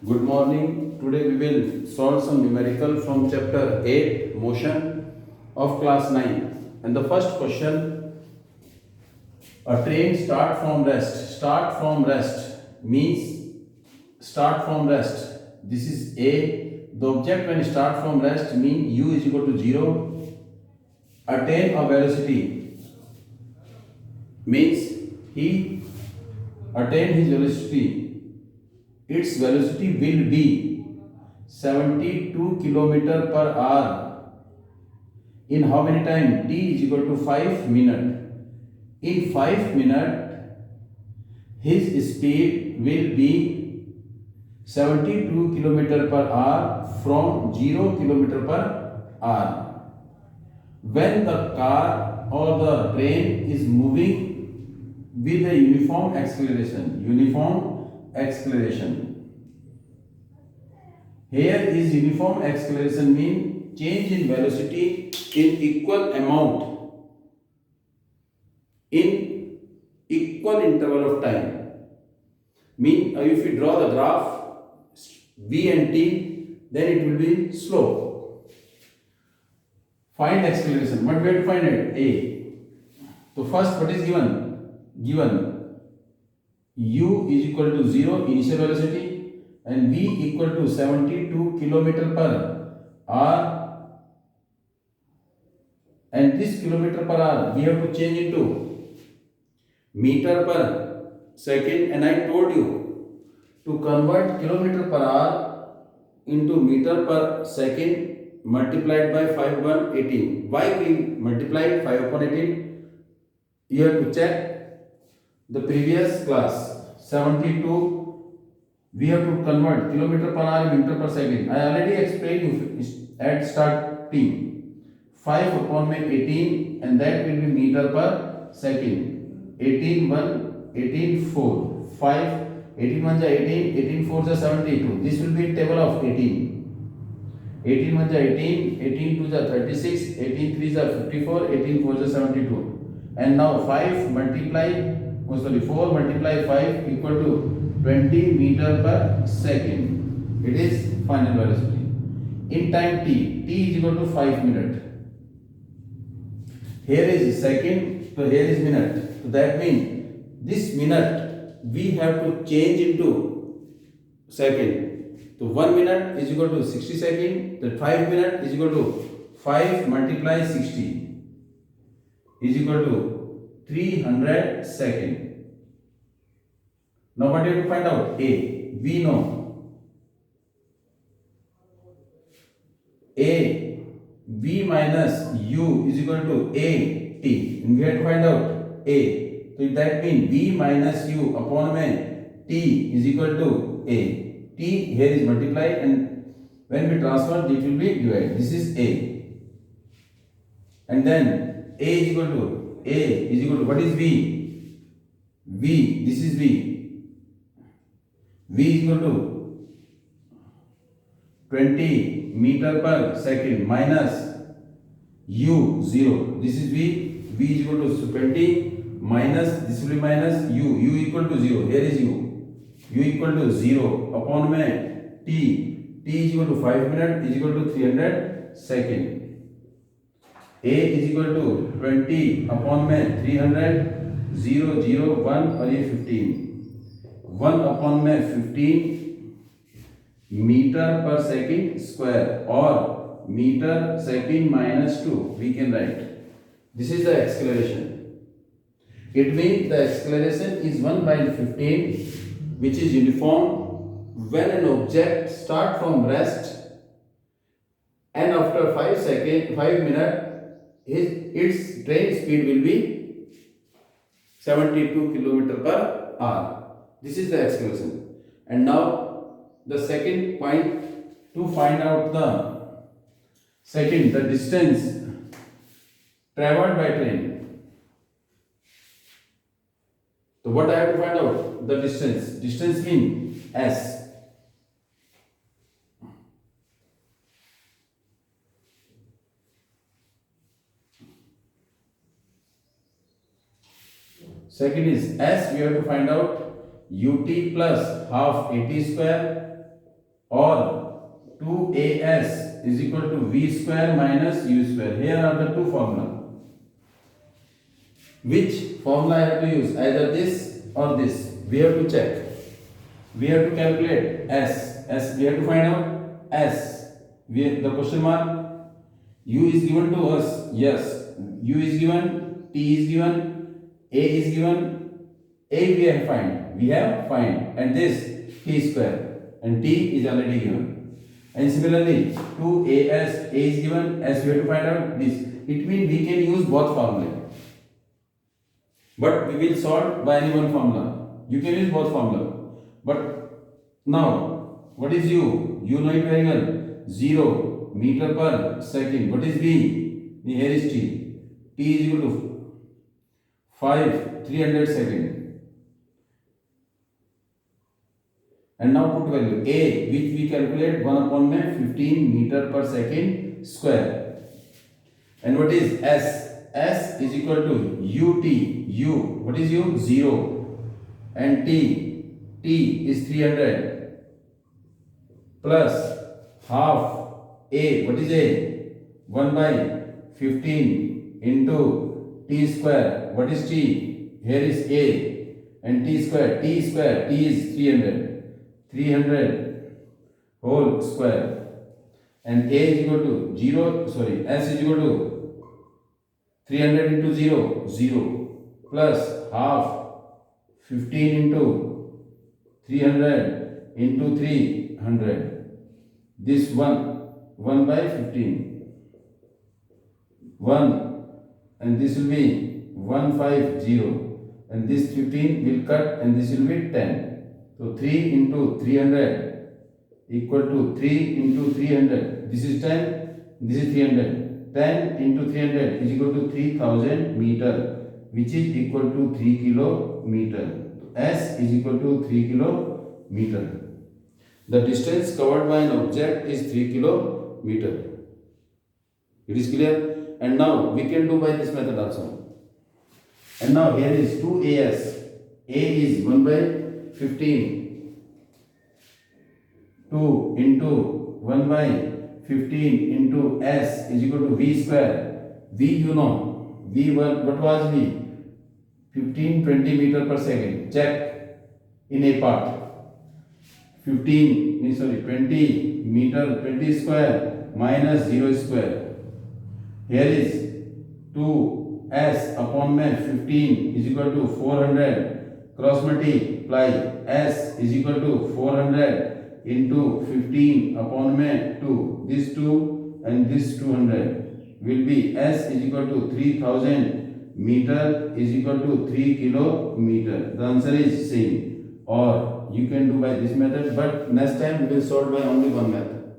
Good morning. Today we will solve some numerical from chapter 8 motion of class 9. And the first question, a train start from rest. Start from rest means start from rest. This is A. The object when start from rest means u is equal to 0. Attain a velocity means he attain his velocity. Its velocity will be 72 kilometer per hour in how many time? T is equal to 5 minutes. In 5 minutes, his speed will be 72 kilometer per hour from 0 kilometer per hour. When the car or the train is moving with a uniform acceleration. Here is uniform acceleration mean change in velocity in equal amount in equal interval of time. Mean if you draw the graph v and t, then it will be slow. Find acceleration. What we have to find it? A. So first, what is given? Given u is equal to 0 initial velocity and v equal to 72 kilometer per hour, and this kilometer per hour we have to change into meter per second, and I told you to convert kilometer per hour into meter per second multiplied by 5 upon 18. Why we multiplied 5 upon 18? You have to check the previous class. 72 we have to convert kilometer per hour meter per second. I already explained you at starting. 5 upon 18 and that will be meter per second. 18 1 18 4 5 18 1 18 18 4 72. This will be table of 18. 18 1 18 18 2 36 18 3 54 18 4 72. And now 5 multiply 4 multiply 5 equal to 20 meter per second. It is final velocity. In time t is equal to 5 minutes. Here is second, so here is minute. So that means this minute we have to change into second. So 1 minute is equal to 60 seconds. The 5 minutes is equal to 5 multiply 60 is equal to 300 seconds. Now what do you have to find out? A. We know A V minus U is equal to A T. And we have to find out A. So that means V minus U upon T is equal to A. T here is multiplied, and when we transfer it will be divided. This is A. And then A is equal to what is V? V, this is V. V is equal to 20 meter per second minus U 0. This is V. V is equal to 20 minus, this will be minus U. U equal to 0. Here is U. U equal to 0 upon T. T is equal to 5 minutes is equal to 300 second. A is equal to 20 upon 300 0 0 1 और ये 15. 1 upon 15 meter per second square or meter second minus 2 we can write. This is the acceleration. It means the acceleration is 1 by 15, which is uniform when an object start from rest and after 5 minutes its train speed will be 72 kilometer per hour. This is the acceleration. And now the second point, to find out the distance traveled by train. So what I have to find out? The distance. Distance means S. Second is S, we have to find out ut plus half at square or 2as is equal to v square minus u square. Here are the two formula. Which formula I have to use? Either this or this. We have to check. We have to calculate s. We have to find out s. The question mark. U is given to us. Yes. U is given. T is given. A is given. A we have find. We have find. And this t square. And t is already given. And similarly, 2as, a is given. S we have to find out this. It means we can use both formula. But we will solve by any one formula. You can use both formula. But now, what is u? You know it very well. 0 meter per second. What is v? Here is t. T is equal to 300 second. And now put value a, which we calculate 1 upon 15 meter per second square. And what is s? S is equal to ut. U, what is u? 0. And t is 300 plus half a. What is a? 1 by 15 into t square. What is t? Here is a. And t square. T is 300. 300 whole square. And a is equal to 0. Sorry, s is equal to 300 into 0, 0 plus half 15 into 300 into 300. This 1 by 15. 1 and this will be 150 and this 15 will cut and this will be 10. So 3 into 300 equal to 3 into 300. This is 10, this is 300. 10 into 300 is equal to 3000 meter, which is equal to 3 kilometer. S is equal to 3 kilometer. The distance covered by an object is 3 kilometer. It is clear? And now we can do by this method also. And now here is 2as. A is 1 by 15. 2 into 1 by 15 into s is equal to v square. V you know. V what was v? 20 meter per second. Check in a part. 20 meter, 20 square minus 0 square. Here is 2s upon 15 is equal to 400. Cross multiply. S is equal to 400 into 15 upon 2. This 2 and this 200 will be s is equal to 3000 meter is equal to 3 kilometer. The answer is same. Or you can do by this method, but next time we will solve by only one method.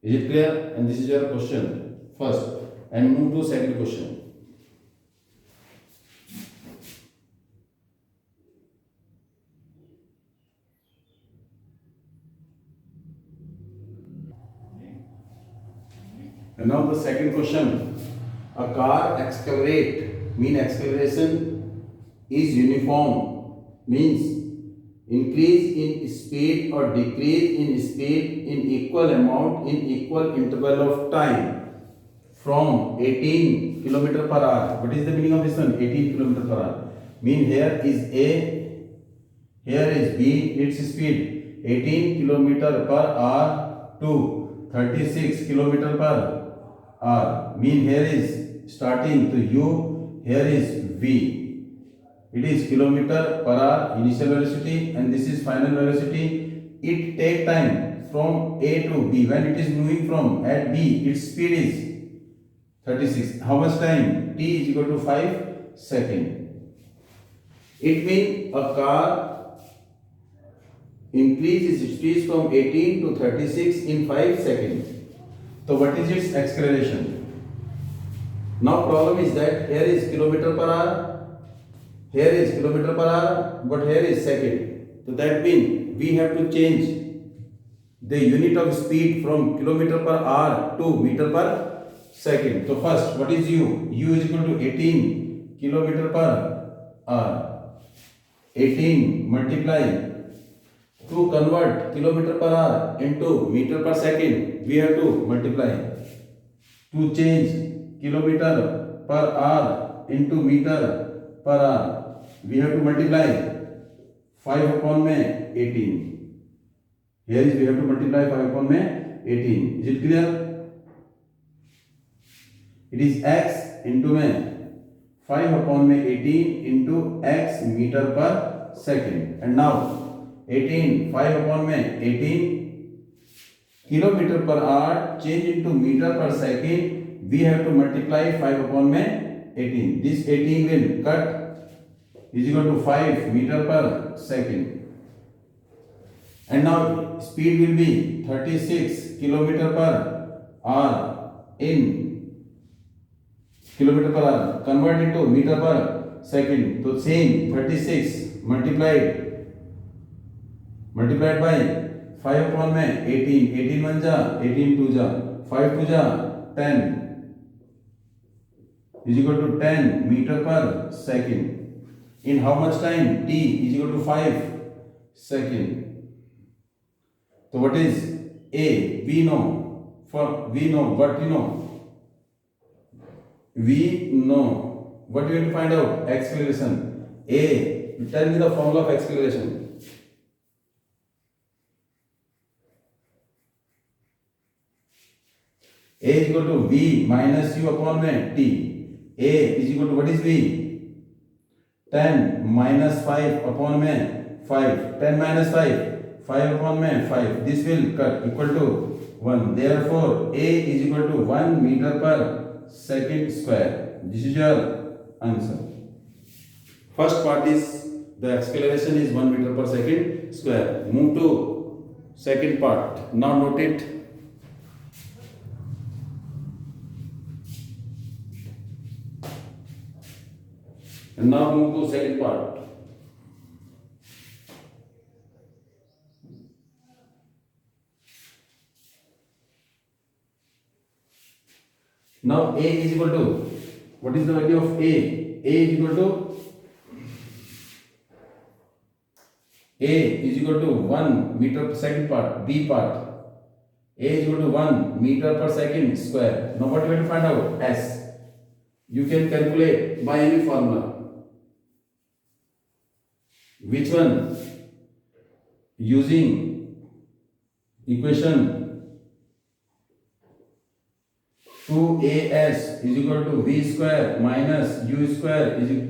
Is it clear? And this is your question first. And move to second question. And now the second question. A car accelerate, mean acceleration is uniform, means increase in speed or decrease in speed in equal amount in equal interval of time from 18 km per hour. What is the meaning of this one? 18 km per hour. Mean here is A, here is B, its speed 18 km per hour to 36 km per hour. Mean here is starting to U, here is V. It is kilometer per hour initial velocity and this is final velocity. It take time from A to B. When it is moving from at B, its speed is 36. How much time? T is equal to 5 seconds. It means a car increases its speed from 18 to 36 in 5 seconds. So what is its acceleration? Now problem is that here is kilometer per hour, here is kilometer per hour, but here is second. So that means we have to change the unit of speed from kilometer per hour to meter per second. So first, what is U? U is equal to 18 kilometer per hour. 18 multiply 2 to convert kilometer per hour into meter per second, we have to multiply. To change kilometer per hour into meter per hour, we have to multiply 5 upon में 18. Here is we have to multiply 5 upon में 18. Is it clear? It is x into में 5 upon में 18 into x meter per second. And now 18 5 upon में 18 kilometer per hour change into meter per second. We have to multiply 5 upon में 18. This 18 will cut is equal to 5 meter per second. And now speed will be 36 kilometer per hour in kilometer per hour. Convert it to meter per second. So same 36 multiplied by 5 upon में 18. 18 1 जा 18 2 जा 5 2 जा 10 is equal to 10 meter per second. In how much time? T is equal to 5 second. So what is A? We know. We know what we know. We know. What do we have to find out? Acceleration. A. Tell me the formula of acceleration. A is equal to V minus U upon T. A is equal to what is V? 10 minus 5 upon में 5. 10 minus 5. 5 upon में 5. This will cut equal to 1. Therefore, A is equal to 1 meter per second square. This is your answer. First part is the acceleration is 1 meter per second square. Move to second part. Now note it. And now move to second part. Now A is equal to, what is the value of A? A is equal to 1 meter per second part, B part. A is equal to 1 meter per second square. Now what you have to find out? S. You can calculate by any formula. Which one? Using equation 2as is equal to v square minus u square is equal.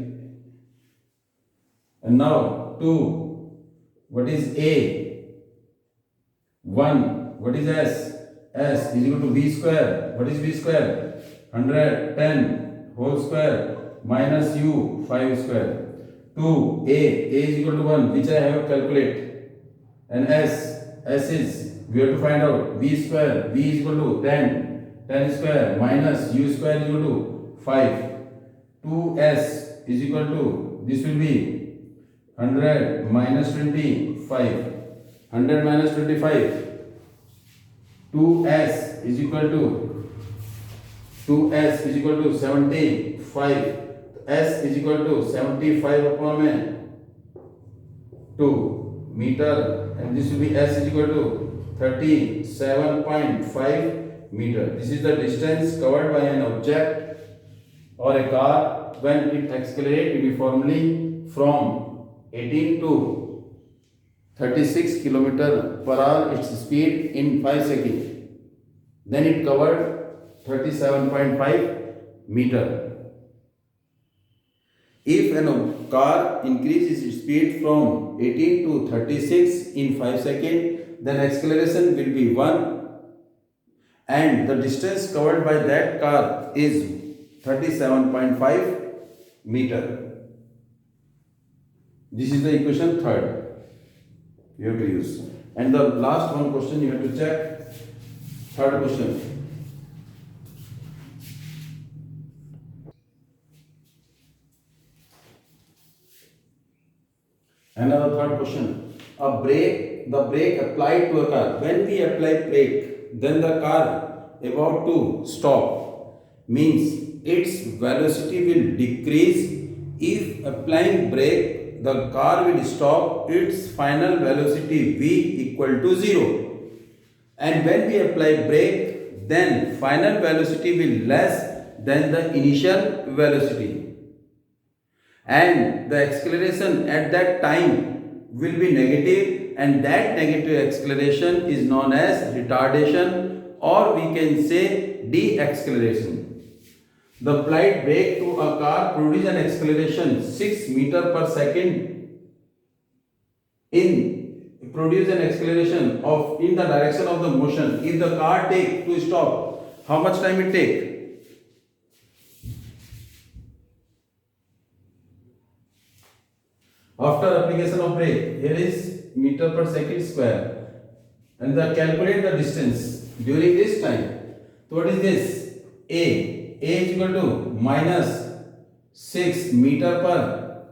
And now 2, what is a? 1, what is s? S is equal to v square. What is v square? 110 whole square minus u 5 square. 2 a is equal to 1, which I have calculated, and s is, we have to find out v square. V is equal to 10 square minus u square is equal to 5. 2s is equal to, this will be 100 minus 25. 100 minus 25. 2s is equal to 75. S is equal to 75 upon 2 meter, and this will be S is equal to 37.5 meter. This is the distance covered by an object or a car when it accelerates uniformly from 18 to 36 km per hour its speed in 5 seconds. Then it covered 37.5 meter. If a car increases its speed from 18 to 36 in 5 seconds, then acceleration will be 1, and the distance covered by that car is 37.5 meter. This is the equation 3rd you have to use. And the last one question you have to check. 3rd question. Another 3rd question. The brake applied to a car. When we apply brake, then the car about to stop means its velocity will decrease. If applying brake the car will stop its final velocity v equal to 0. And when we apply brake, then final velocity will less than the initial velocity. And the acceleration at that time will be negative, and that negative acceleration is known as retardation, or we can say de-acceleration. The applied brake to a car produces an acceleration 6 meter per second produce an acceleration in the direction of the motion. If the car take to stop, how much time it take? After application of brake, here is meter per second square, and calculate the distance during this time. So what is this? A is equal to minus 6 meter per,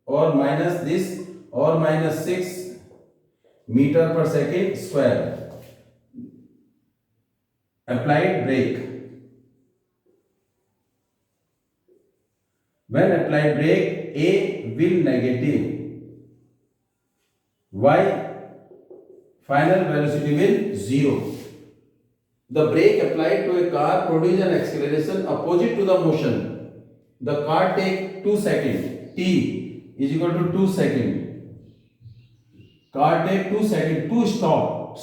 or minus this, or minus 6 meter per second square. Applied brake. When applied brake, A will negative. Why? Final velocity will 0. The brake applied to a car produces an acceleration opposite to the motion. The car take 2 seconds. T is equal to 2 seconds. Car take 2 seconds to stop.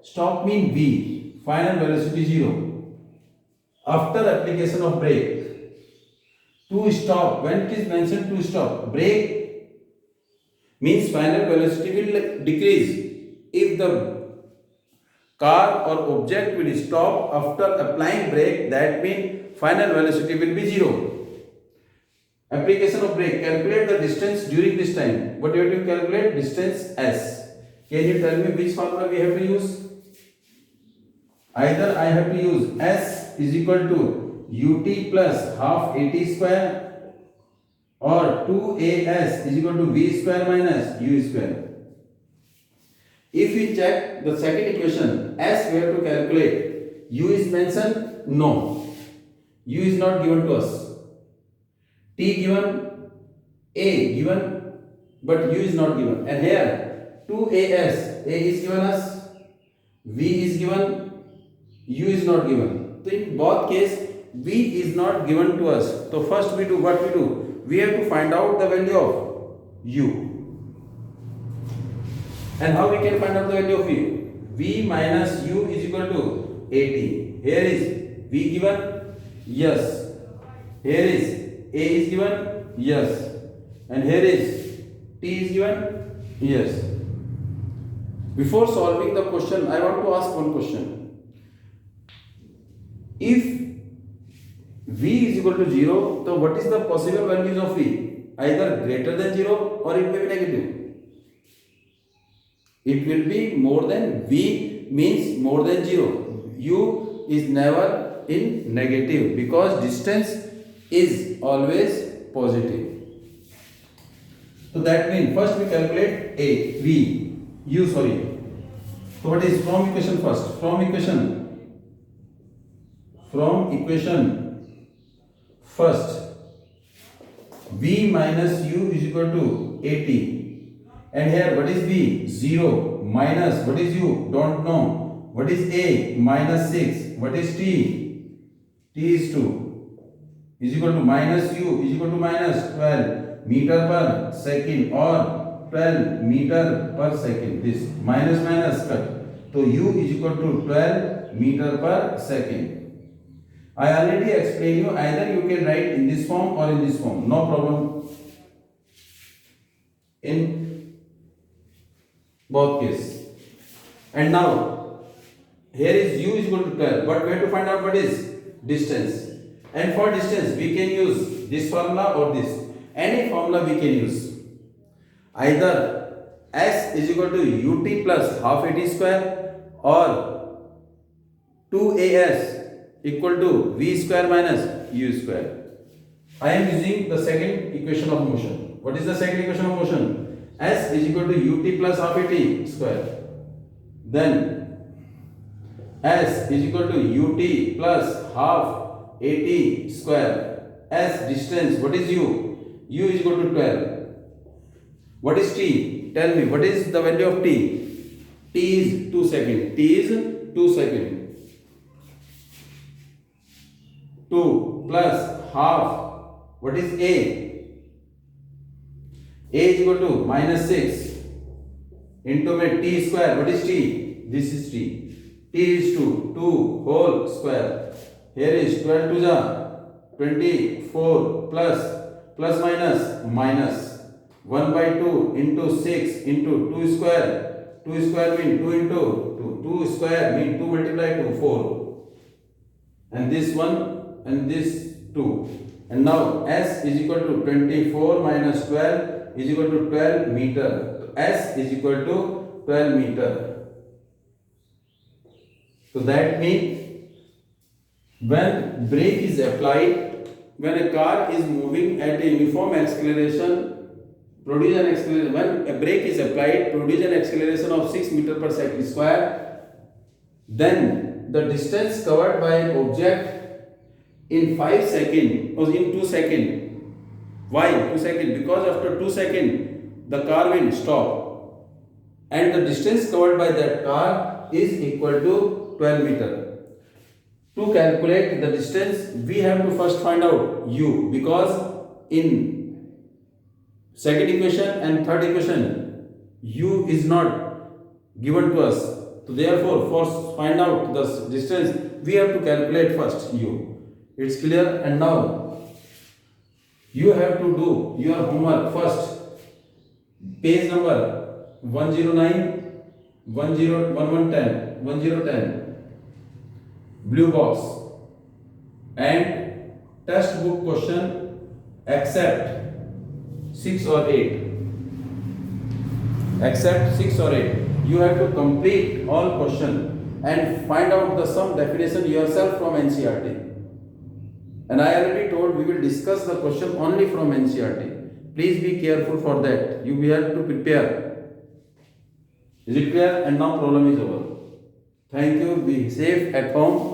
Stop mean V. Final velocity 0. After application of brake, to stop, when it is mentioned to stop, brake means final velocity will decrease. If the car or object will stop after applying brake, that means final velocity will be 0. Application of brake, calculate the distance during this time. What you have to calculate? Distance S. Can you tell me which formula we have to use? Either I have to use S is equal to ut plus half at square, or 2as is equal to v square minus u square. If we check the second equation, S we have to calculate. U is mentioned? No. U is not given to us. T given, A given, but U is not given. And here 2as, A is given us, V is given, U is not given. So in both case, V is not given to us. So first we do what we do? We have to find out the value of U. And how we can find out the value of U? V minus U is equal to 80. Here is V given? Yes. Here is A is given? Yes. And here is T is given? Yes. Before solving the question, I want to ask one question. If V is equal to 0, so what is the possible values of V? Either greater than 0 or it may be negative. It will be more than, V means more than 0. U is never in negative because distance is always positive. So that means first we calculate U. So what is from equation first? From equation first, V minus U is equal to 80. And here what is V? 0 minus what is U? Don't know. What is A? Minus 6. What is T? T is 2. Is equal to minus U is equal to minus 12 meter per second, or 12 meter per second. This minus cut. So U is equal to 12 meter per second. I already explained you, either you can write in this form or in this form. No problem. In both cases. And now, here is U is equal to 12. But we have to find out what is distance. And for distance, we can use this formula or this. Any formula we can use. Either S is equal to ut plus half at square, or 2as equal to v square minus u square. I am using the second equation of motion. What is the second equation of motion? S is equal to ut plus half at square. Then S is equal to ut plus half at square. S distance, what is u? U is equal to 12. What is t? Tell me, what is the value of t? T is 2 seconds. T is 2 seconds. 2 plus half. What is a? A is equal to minus 6 into my t square. What is t? This is t. T is 2. 2 whole square. Here is 12 to the 24 plus minus 1 by 2 into 6 into 2 square. 2 square mean 2 into 2. 2 square mean 2 multiplied to 4. And this one and this 2. And now S is equal to 24 minus 12 is equal to 12 meter. So S is equal to 12 meter. So that means when brake is applied, when a car is moving at a uniform acceleration, produce an acceleration. When a brake is applied, produce an acceleration of 6 meter per second square. Then the distance covered by an object in 5 seconds or in 2 seconds. Why 2 seconds? Because after 2 seconds the car will stop, and the distance covered by that car is equal to 12 meter. To calculate the distance, we have to first find out u, because in second equation and third equation u is not given to us. So therefore, for find out the distance, we have to calculate first u. It's clear? And now you have to do your homework first. Page number 109, 1010, blue box, and textbook question except 6 or 8. Except 6 or 8. You have to complete all question and find out the sum definition yourself from NCERT. And I already told we will discuss the question only from NCERT. Please be careful for that. You will have to prepare. Is it clear? And now problem is over. Thank you. Be safe at home.